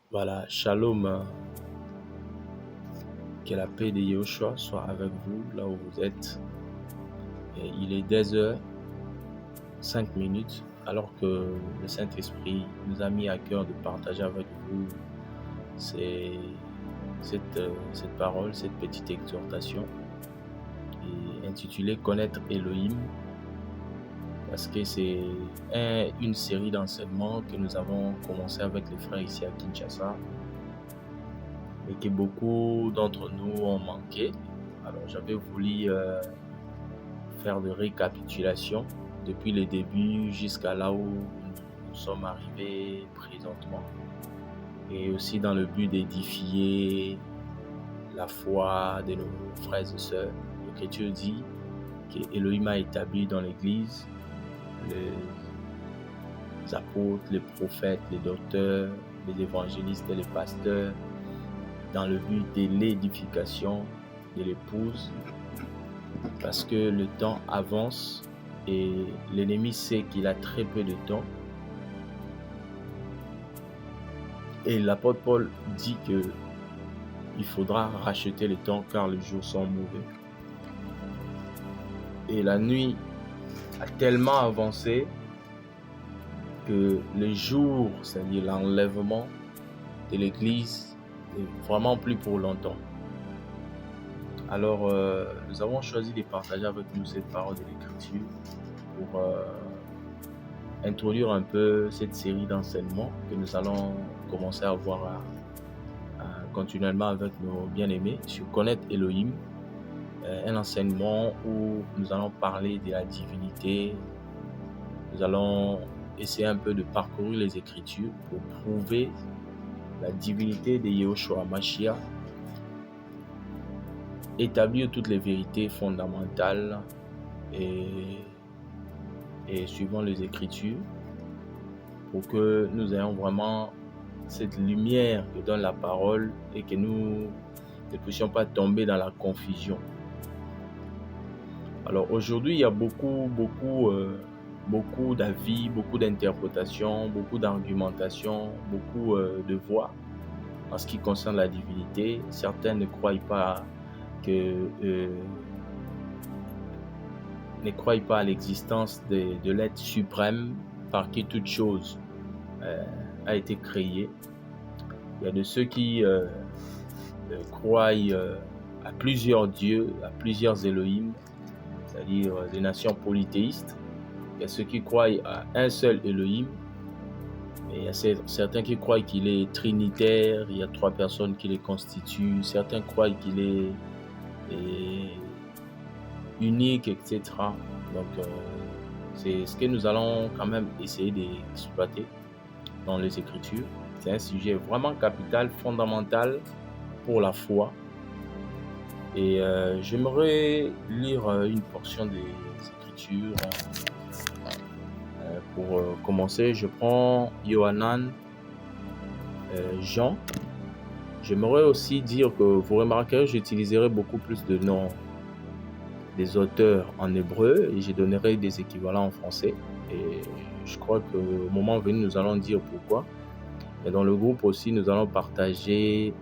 Voilà, shalom, que la paix de Yahushua soit avec vous là où vous êtes. Et il est 10h05 alors que le Saint-Esprit nous a mis à cœur de partager avec vous cette parole, cette petite exhortation et intitulée Connaître Elohim, parce que c'est une série d'enseignements que nous avons commencé avec les frères ici à Kinshasa et que beaucoup d'entre nous ont manqué. Alors j'avais voulu faire de récapitulation depuis le début jusqu'à là où nous sommes arrivés présentement, et aussi dans le but d'édifier la foi de nos frères et sœurs. L'Écriture dit que Elohim a établi dans l'Église les apôtres, les prophètes, les docteurs, les évangélistes et les pasteurs dans le but de l'édification de l'épouse, parce que le temps avance et l'ennemi sait qu'il a très peu de temps. Et l'apôtre Paul dit qu'il faudra racheter le temps car les jours sont mauvais. Et la nuit a tellement avancé que le jour, c'est-à-dire l'enlèvement de l'Église, n'est vraiment plus pour longtemps. Alors, nous avons choisi de partager avec nous cette parole de l'Écriture pour introduire un peu cette série d'enseignements que nous allons commencer à voir continuellement avec nos bien-aimés sur Connaître Elohim, un enseignement où nous allons parler de la divinité. Nous allons essayer un peu de parcourir les Écritures pour prouver la divinité de Yahushua Mashiach, établir toutes les vérités fondamentales et suivant les Écritures, pour que nous ayons vraiment cette lumière que donne la parole et que nous ne puissions pas tomber dans la confusion. Alors aujourd'hui, il y a beaucoup d'avis, beaucoup d'interprétations, beaucoup d'argumentations, beaucoup de voix en ce qui concerne la divinité. Certains ne croient pas à l'existence de l'être suprême par qui toute chose a été créée. Il y a de ceux qui croient à plusieurs dieux, à plusieurs Elohim, c'est-à-dire des nations polythéistes. Il y a ceux qui croient à un seul Elohim. Et il y a certains qui croient qu'il est trinitaire, il y a 3 personnes qui le constituent. Certains croient qu'il est unique, etc. Donc, c'est ce que nous allons quand même essayer d'exploiter dans les Écritures. C'est un sujet vraiment capital, fondamental pour la foi. Et j'aimerais lire une portion des Écritures. Pour commencer, je prends Yohanan, Jean. J'aimerais aussi dire que vous remarquerez, j'utiliserai beaucoup plus de noms des auteurs en hébreu et je donnerai des équivalents en français. Et je crois qu'au moment venu, nous allons dire pourquoi. Et dans le groupe aussi, nous allons partager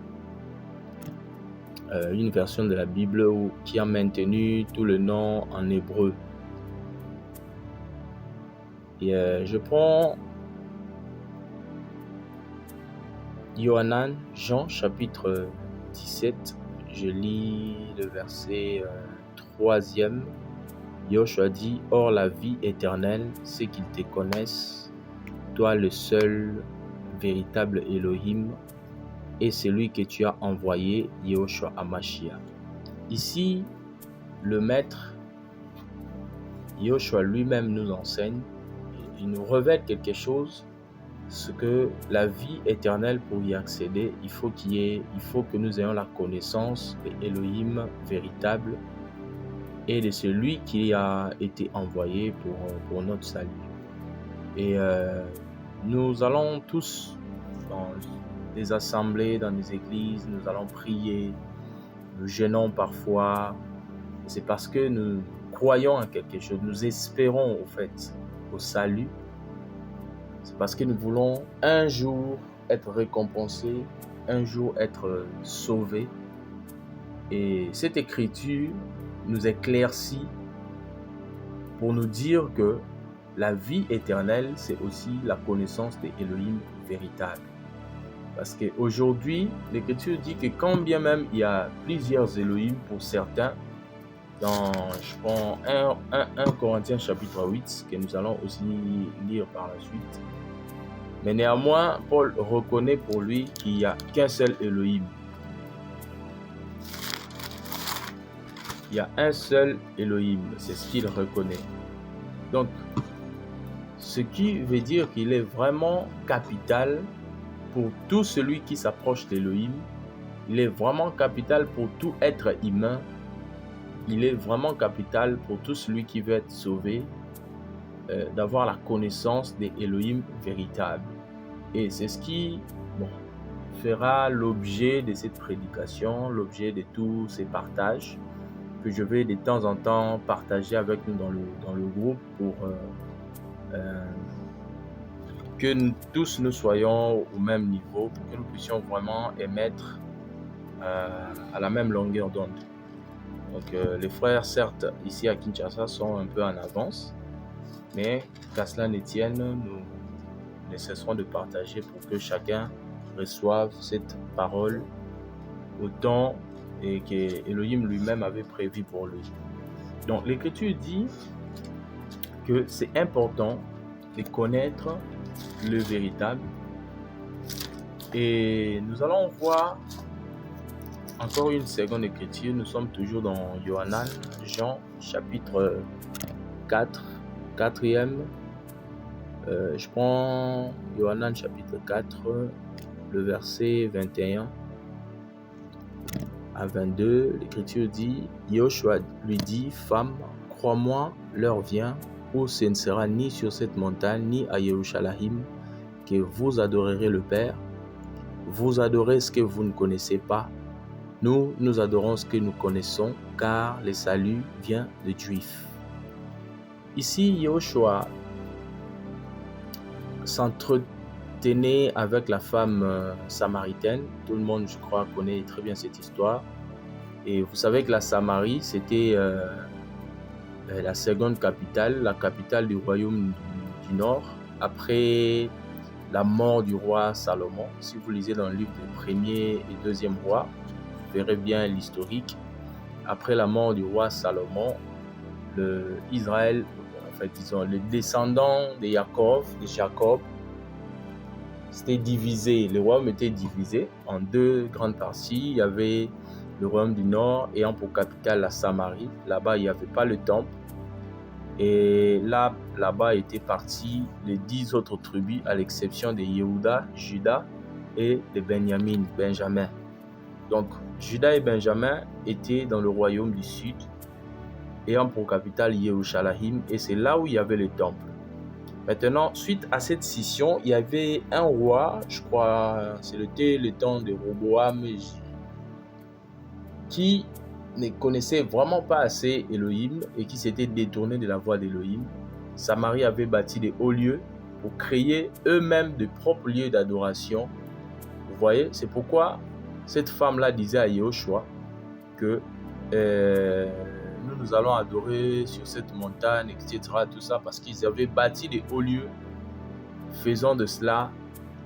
une version de la Bible qui a maintenu tout le nom en hébreu. Et je prends Yohanan, Jean, chapitre 17. Je lis le verset 3e. Yahushua dit: « Or la vie éternelle, c'est qu'ils te connaissent, toi le seul véritable Elohim, et celui que tu as envoyé, Yahushua HaMashiach. » Ici, le maître, Yahushua lui-même nous enseigne, il nous révèle quelque chose, ce que la vie éternelle, pour y accéder, il faut que nous ayons la connaissance de Elohim véritable et de celui qui a été envoyé pour notre salut. Et nous allons tous dans des assemblées, dans des églises, nous allons prier, nous jeûnons parfois. C'est parce que nous croyons en quelque chose, nous espérons au fait au salut. C'est parce que nous voulons un jour être récompensé, un jour être sauvé. Et cette écriture nous éclaircit pour nous dire que la vie éternelle, c'est aussi la connaissance de Elohim véritable. Parce qu'aujourd'hui, l'Écriture dit que quand bien même il y a plusieurs Elohim pour certains, dans, je prends 1 Corinthiens chapitre 8, que nous allons aussi lire par la suite. Mais néanmoins, Paul reconnaît pour lui qu'il n'y a qu'un seul Elohim. Il y a un seul Elohim, c'est ce qu'il reconnaît. Donc, ce qui veut dire qu'il est vraiment capital pour tout celui qui s'approche d'Elohim. Il est vraiment capital pour tout être humain. Il est vraiment capital pour tout celui qui veut être sauvé, d'avoir la connaissance des Elohim véritables. Et c'est ce qui fera l'objet de cette prédication, l'objet de tous ces partages que je vais de temps en temps partager avec nous dans le groupe pour que nous tous nous soyons au même niveau, pour que nous puissions vraiment émettre à la même longueur d'onde. Donc les frères, certes, ici à Kinshasa, sont un peu en avance, mais qu'à cela ne tienne, nous ne cesserons de partager pour que chacun reçoive cette parole au temps et que Elohim lui-même avait prévu pour lui. Donc l'Écriture dit que c'est important de connaître le véritable. Et nous allons voir encore une seconde écriture. Nous sommes toujours dans Jean chapitre 4, 4e. Je prends Yohanan chapitre 4, le verset 21 à 22. L'Écriture dit, Yoshua lui dit, femme, crois-moi, l'heure vient où ce ne sera ni sur cette montagne, ni à Yerushalayim, que vous adorerez le Père. Vous adorez ce que vous ne connaissez pas. Nous adorons ce que nous connaissons, car le salut vient des Juifs. Ici, Yoshua s'entretenait avec la femme samaritaine. Tout le monde, je crois, connaît très bien cette histoire. Et vous savez que la Samarie, c'était la seconde capitale, la capitale du royaume du Nord, après la mort du roi Salomon. Si vous lisez dans le livre des premiers et deuxième rois, vous verrez bien l'historique. Après la mort du roi Salomon, Israël, disons, les descendants de Jacob, c'était divisé. Le royaume était divisé en deux grandes parties. Il y avait le royaume du Nord ayant pour capitale la Samarie. Là-bas, il n'y avait pas le temple. Et là-bas étaient partis les 10 autres tribus, à l'exception de Yehuda, Juda et de Benjamin. Donc, Juda et Benjamin étaient dans le royaume du Sud, ayant pour capitale Yerushalayim, et c'est là où il y avait le temple. Maintenant, suite à cette scission, il y avait un roi, je crois, c'était le temps de Roboam, qui ne connaissait vraiment pas assez Elohim et qui s'était détourné de la voie d'Elohim. Samarie avait bâti des hauts lieux pour créer eux-mêmes de propres lieux d'adoration. Vous voyez, c'est pourquoi cette femme-là disait à Yehoshua que nous allons adorer sur cette montagne, etc. Tout ça, parce qu'ils avaient bâti des hauts lieux, faisant de cela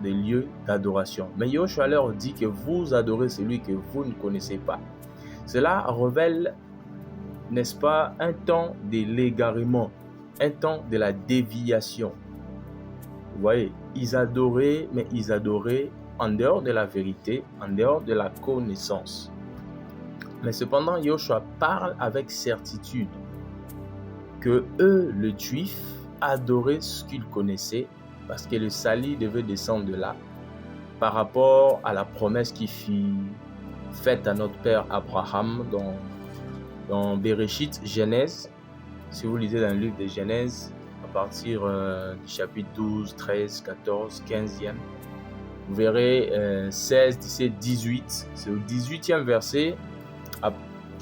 des lieux d'adoration. Mais Yehoshua leur dit que vous adorez celui que vous ne connaissez pas. Cela révèle, n'est-ce pas, un temps de l'égarement, un temps de la déviation. Vous voyez, ils adoraient, mais ils adoraient en dehors de la vérité, en dehors de la connaissance. Mais cependant, Yoshua parle avec certitude que eux, les Juifs, adoraient ce qu'ils connaissaient parce que le salut devait descendre de là par rapport à la promesse qui fut faite à notre père Abraham dans Bereshit, Genèse. Si vous lisez dans le livre de Genèse, à partir du chapitre 12, 13, 14, 15e, vous verrez 16, 17, 18. C'est au 18e verset,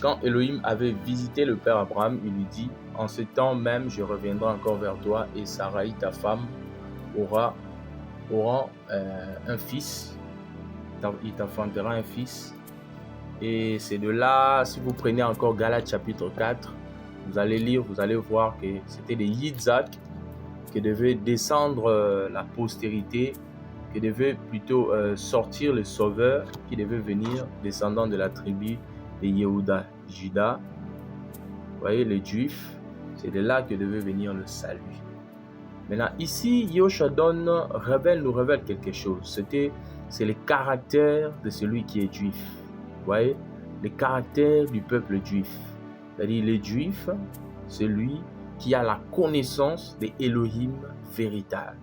quand Elohim avait visité le père Abraham, il lui dit, « En ce temps même, je reviendrai encore vers toi et Sarai, ta femme, aura auront un fils. Il t'enfantera un fils. Et c'est de là, si vous prenez encore Galates chapitre 4, vous allez lire, vous allez voir que c'était de Yitzhak que devait descendre la postérité, que devait plutôt sortir le sauveur, qui devait venir descendant de la tribu de Yehuda, Juda. Vous voyez, les Juifs, c'est de là que devait venir le salut. Maintenant, ici, Yoshua nous révèle quelque chose. C'est le caractère de celui qui est juif. Vous voyez, le caractère du peuple juif. C'est-à-dire, les juifs, celui qui a la connaissance de Elohim véritable.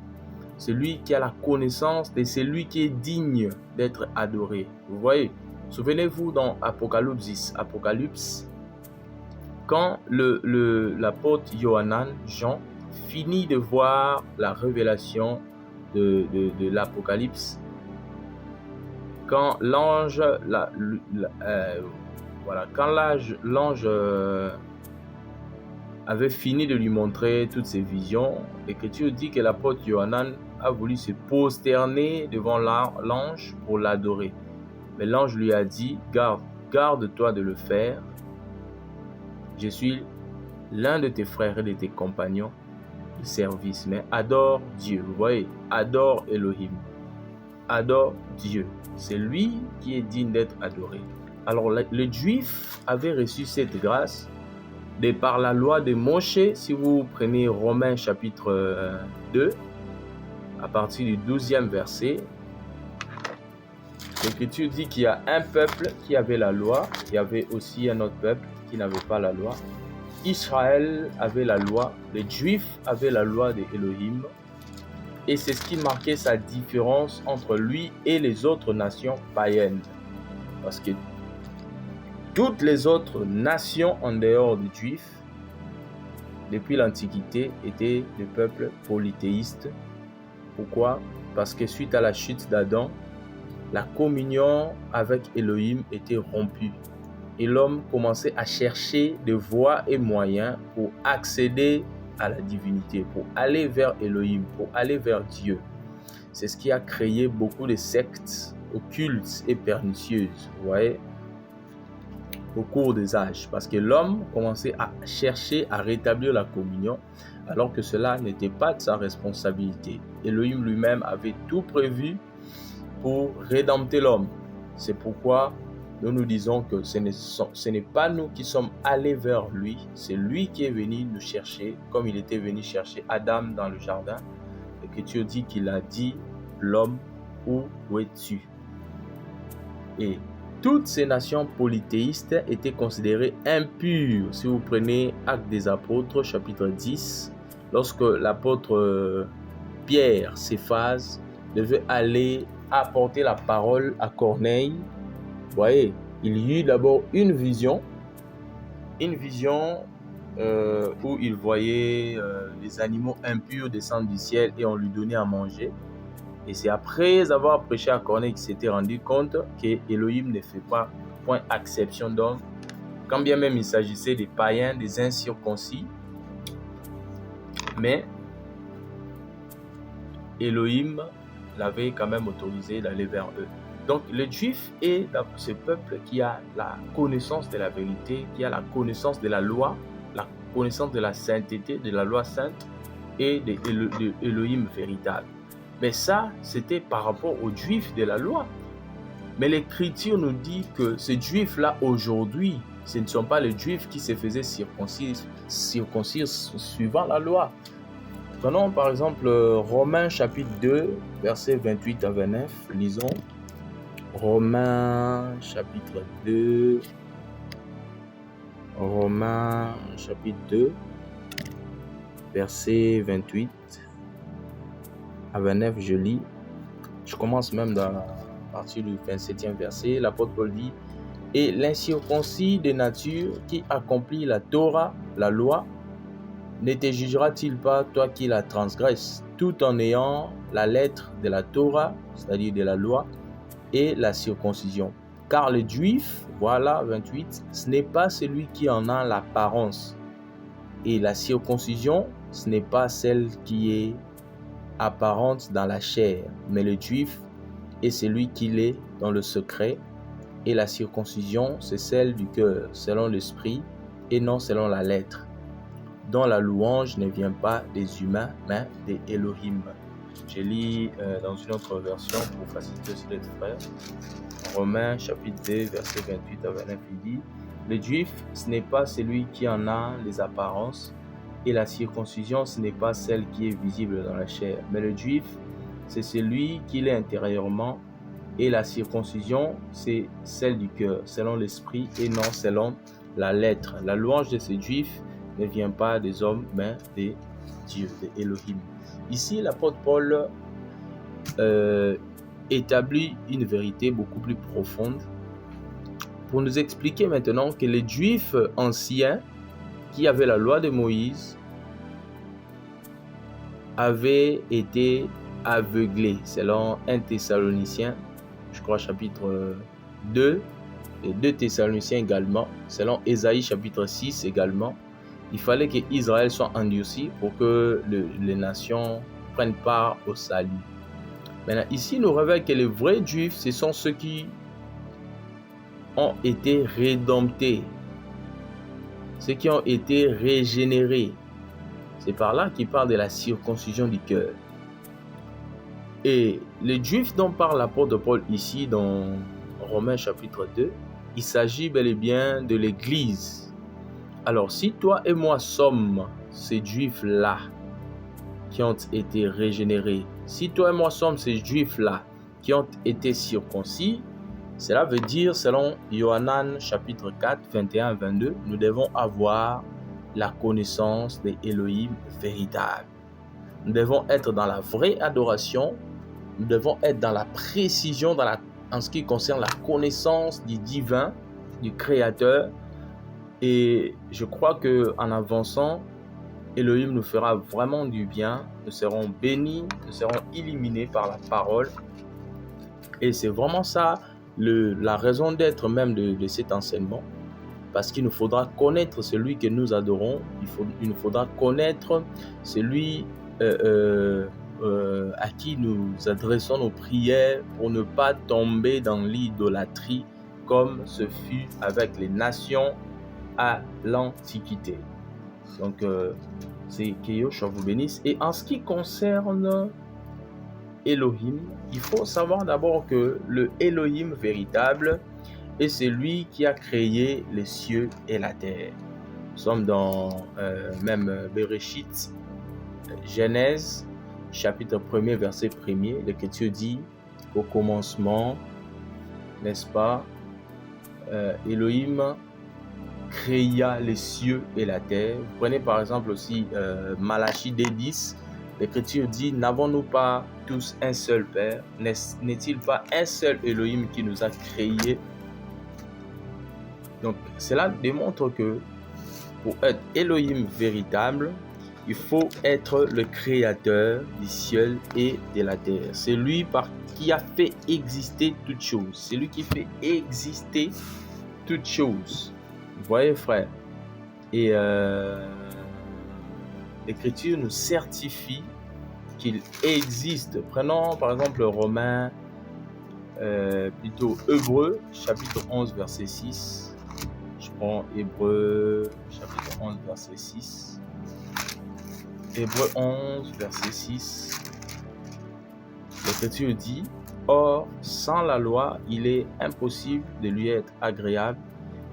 Celui qui a la connaissance de celui qui est digne d'être adoré. Vous voyez, souvenez-vous dans Apocalypse, quand l'apôtre Yohanan, Jean, finit de voir la révélation de l'Apocalypse, quand l'ange avait fini de lui montrer toutes ses visions, l'Écriture dit que l'apôtre Yohanan a voulu se prosterner devant l'ange pour l'adorer. Mais l'ange lui a dit, garde-toi de le faire. Je suis l'un de tes frères et de tes compagnons de service, mais adore Dieu. Vous voyez, adore Elohim. Adore Dieu. C'est lui qui est digne d'être adoré. Alors, les Juifs avaient reçu cette grâce de par la loi de Moshe. Si vous prenez Romains chapitre 2, à partir du 12e verset, l'Écriture dit qu'il y a un peuple qui avait la loi, il y avait aussi un autre peuple qui n'avait pas la loi. Israël avait la loi, les Juifs avaient la loi de Elohim, et c'est ce qui marquait sa différence entre lui et les autres nations païennes. Parce que toutes les autres nations en dehors des Juifs, depuis l'Antiquité, étaient des peuples polythéistes. Pourquoi? Parce que suite à la chute d'Adam, la communion avec Elohim était rompue. Et l'homme commençait à chercher des voies et moyens pour accéder à la divinité, pour aller vers Elohim, pour aller vers Dieu. C'est ce qui a créé beaucoup de sectes occultes et pernicieuses, vous voyez, au cours des âges. Parce que l'homme commençait à chercher à rétablir la communion, alors que cela n'était pas de sa responsabilité. Elohim lui-même avait tout prévu pour rédempter l'homme. C'est pourquoi nous disons que ce n'est pas nous qui sommes allés vers lui, c'est lui qui est venu nous chercher, comme il était venu chercher Adam dans le jardin. L'Écriture dit qu'il a dit, l'homme, où es-tu? Et toutes ces nations polythéistes étaient considérées impures. Si vous prenez Actes des Apôtres, chapitre 10, lorsque l'apôtre Pierre, Céphase, devait aller apporter la parole à Corneille, vous voyez, il y eut d'abord une vision où il voyait les animaux impurs descendre du ciel et on lui donnait à manger. Et c'est après avoir prêché à Corneille qu'il s'était rendu compte que Elohim ne fait pas point exception d'homme, quand bien même il s'agissait des païens, des incirconcis. Mais Elohim l'avait quand même autorisé d'aller vers eux. Donc, le juif est ce peuple qui a la connaissance de la vérité, qui a la connaissance de la loi, la connaissance de la sainteté, de la loi sainte et de Elohim véritable. Mais ça, c'était par rapport aux juifs de la loi. Mais l'Écriture nous dit que ces juifs-là, aujourd'hui, ce ne sont pas les juifs qui se faisaient circoncire suivant la loi. Prenons par exemple Romains chapitre 2, versets 28 à 29. Lisons. Romains chapitre 2. Romains chapitre 2, verset 28 à 29, je lis. Je commence même dans la partie du 27e verset. L'apôtre Paul dit, « Et l'incirconcis de nature qui accomplit la Torah, la loi, ne te jugera-t-il pas, toi qui la transgresses, tout en ayant la lettre de la Torah, c'est-à-dire de la loi, et la circoncision. Car le juif, voilà 28, ce n'est pas celui qui en a l'apparence. Et la circoncision, ce n'est pas celle qui est apparente dans la chair, mais le juif est celui qui l'est dans le secret, et la circoncision, c'est celle du cœur, selon l'esprit, et non selon la lettre, dont la louange ne vient pas des humains, mais des Elohim. Je lis dans une autre version pour faciliter aussi les frères. Romains chapitre 2, verset 28 à 29, il dit: le juif, ce n'est pas celui qui en a les apparences, et la circoncision, ce n'est pas celle qui est visible dans la chair, mais le juif, c'est celui qui l'est intérieurement, et la circoncision, c'est celle du cœur, selon l'esprit et non selon la lettre. La louange de ces juifs ne vient pas des hommes, mais des dieux, des Elohim. Ici, l'apôtre Paul établit une vérité beaucoup plus profonde pour nous expliquer maintenant que les Juifs anciens qui avaient la loi de Moïse avaient été aveuglés, selon 1 Thessaloniciens, je crois chapitre 2, et 2 Thessaloniciens également, selon Ésaïe chapitre 6 également. Il fallait que Israël soit endurci pour que les nations prennent part au salut. Maintenant, ici, il nous révèle que les vrais Juifs, ce sont ceux qui ont été rédemptés, ceux qui ont été régénérés. C'est par là qu'il parle de la circoncision du cœur. Et les Juifs dont parle l'apôtre Paul ici dans Romains chapitre 2, il s'agit bel et bien de l'Église. Alors, si toi et moi sommes ces Juifs-là qui ont été régénérés, si toi et moi sommes ces Juifs-là qui ont été circoncis, cela veut dire, selon Yohanan chapitre 4, 21 22, nous devons avoir la connaissance des Elohim véritables. Nous devons être dans la vraie adoration, nous devons être dans la précision en ce qui concerne la connaissance du divin, du Créateur. Et je crois qu'en avançant, Elohim nous fera vraiment du bien. Nous serons bénis, nous serons illuminés par la parole. Et c'est vraiment ça la raison d'être même de cet enseignement. Parce qu'il nous faudra connaître celui que nous adorons. Il nous faudra connaître celui à qui nous adressons nos prières pour ne pas tomber dans l'idolâtrie comme ce fut avec les nations à l'Antiquité. Donc, c'est que Yahshua vous bénisse. Et en ce qui concerne Elohim, il faut savoir d'abord que le Elohim véritable est celui qui a créé les cieux et la terre. Nous sommes dans même Bereshit, Genèse, chapitre 1er, verset 1er. L'Écriture dit qu'au commencement, n'est-ce pas, Elohim créa les cieux et la terre. Vous prenez par exemple aussi Malachie 2:10. L'Écriture dit: n'avons-nous pas tous un seul Père? N'est-il pas un seul Elohim qui nous a créés? Donc cela démontre que pour être Elohim véritable, il faut être le créateur du ciel et de la terre. C'est lui qui a fait exister toutes choses. C'est lui qui fait exister toutes choses. Vous voyez, frère? Et l'Écriture nous certifie qu'il existe. Prenons par exemple Romains, plutôt Hébreux, chapitre 11, verset 6. Je prends Hébreux, chapitre 11, verset 6. Hébreux 11, verset 6. L'Écriture dit: or, sans la loi, il est impossible de lui être agréable,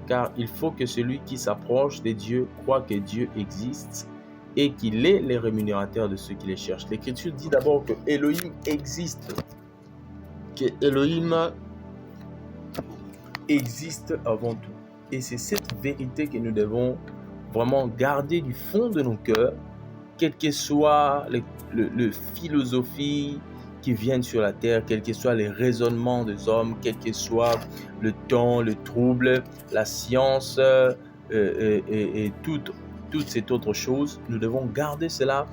car il faut que celui qui s'approche de Dieu croit que Dieu existe et qu'il est le rémunérateur de ceux qui les cherchent. L'Écriture dit d'abord que Elohim existe, que Elohim existe avant tout. Et c'est cette vérité que nous devons vraiment garder du fond de nos cœurs, quelle que soit les philosophies qui viennent sur la terre, quels que soient les raisonnements des hommes, quel que soit le temps, le trouble, la science et toutes ces autres choses. Nous devons garder cela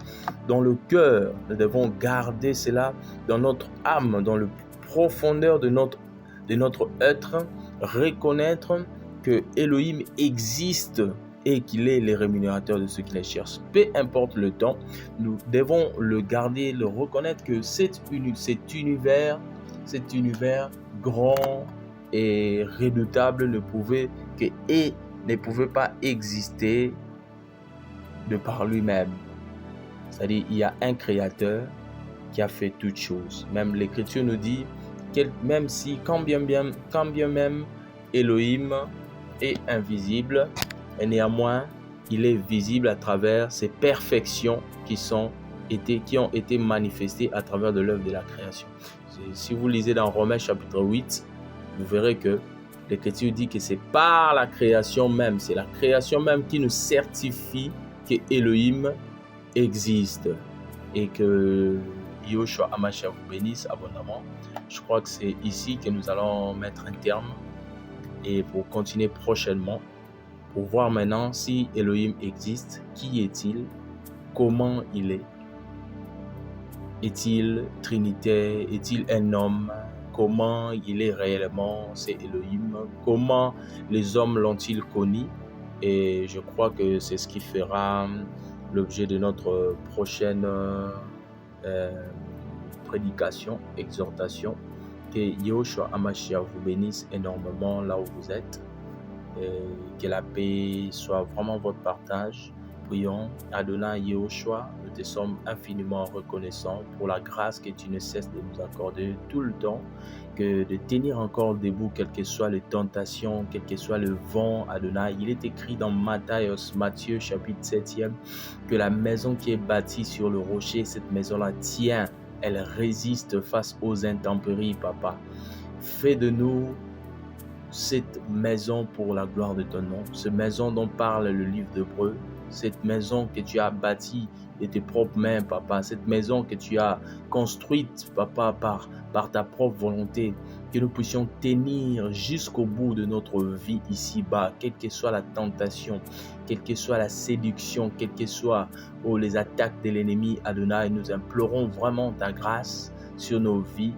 dans le cœur, nous devons garder cela dans notre âme, dans la profondeur de notre être, reconnaître que Elohim existe et qu'il est le rémunérateur de ceux qui les cherchent. Peu importe le temps, nous devons le garder, le reconnaître que cet univers grand et redoutable ne pouvait pas exister de par lui-même. C'est-à-dire, il y a un créateur qui a fait toutes choses. Même l'Écriture nous dit, même si, quand bien même Elohim est invisible, et néanmoins, il est visible à travers ses perfections qui ont été manifestées à travers de l'œuvre de la création. Si vous lisez dans Romains chapitre 8, vous verrez que l'Écriture dit que c'est par la création même, c'est la création même qui nous certifie que Elohim existe et que Yahushua HaMashiach vous bénisse abondamment. Je crois que c'est ici que nous allons mettre un terme et pour continuer prochainement, pour voir maintenant si Elohim existe, qui est-il, comment il est. Est-il trinitaire, est-il un homme, comment il est réellement, c'est Elohim, comment les hommes l'ont-ils connu. Et je crois que c'est ce qui fera l'objet de notre prochaine prédication, exhortation. Que Yahushua HaMashiach vous bénisse énormément là où vous êtes. Que la paix soit vraiment votre partage. Prions. Adonai Yahushua, nous te sommes infiniment reconnaissants pour la grâce que tu ne cesses de nous accorder tout le temps, que de tenir encore debout, quelles que soient les tentations, quel que soit le vent, Adonai. Il est écrit dans Matthieu chapitre 7e, que la maison qui est bâtie sur le rocher, cette maison-là tient, elle résiste face aux intempéries, Papa. Fais de nous cette maison pour la gloire de ton nom, cette maison dont parle le livre d'Hébreux, cette maison que tu as bâtie de tes propres mains, Papa, cette maison que tu as construite, Papa, par ta propre volonté, que nous puissions tenir jusqu'au bout de notre vie ici-bas, quelle que soit la tentation, quelle que soit la séduction, quelles que soient les attaques de l'ennemi, Adonai, nous implorons vraiment ta grâce sur nos vies,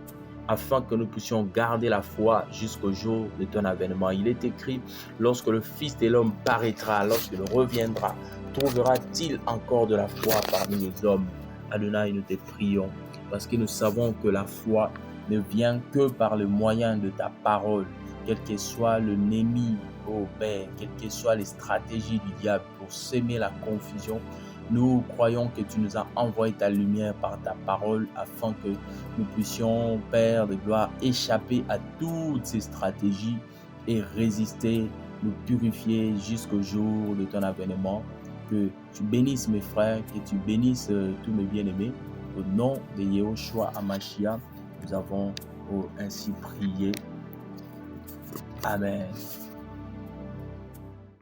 afin que nous puissions garder la foi jusqu'au jour de ton avènement. Il est écrit, lorsque le Fils de l'homme paraîtra, lorsqu'il reviendra, trouvera-t-il encore de la foi parmi les hommes? Adonai, nous te prions, parce que nous savons que la foi ne vient que par le moyen de ta parole, quel que soit l'ennemi, ô Père, quelles que soient les stratégies du diable pour semer la confusion. Nous croyons que tu nous as envoyé ta lumière par ta parole afin que nous puissions, Père de gloire, échapper à toutes ces stratégies et résister, nous purifier jusqu'au jour de ton avènement. Que tu bénisses mes frères, que tu bénisses tous mes bien-aimés. Au nom de Yahushua HaMashiach, nous avons ainsi prié. Amen.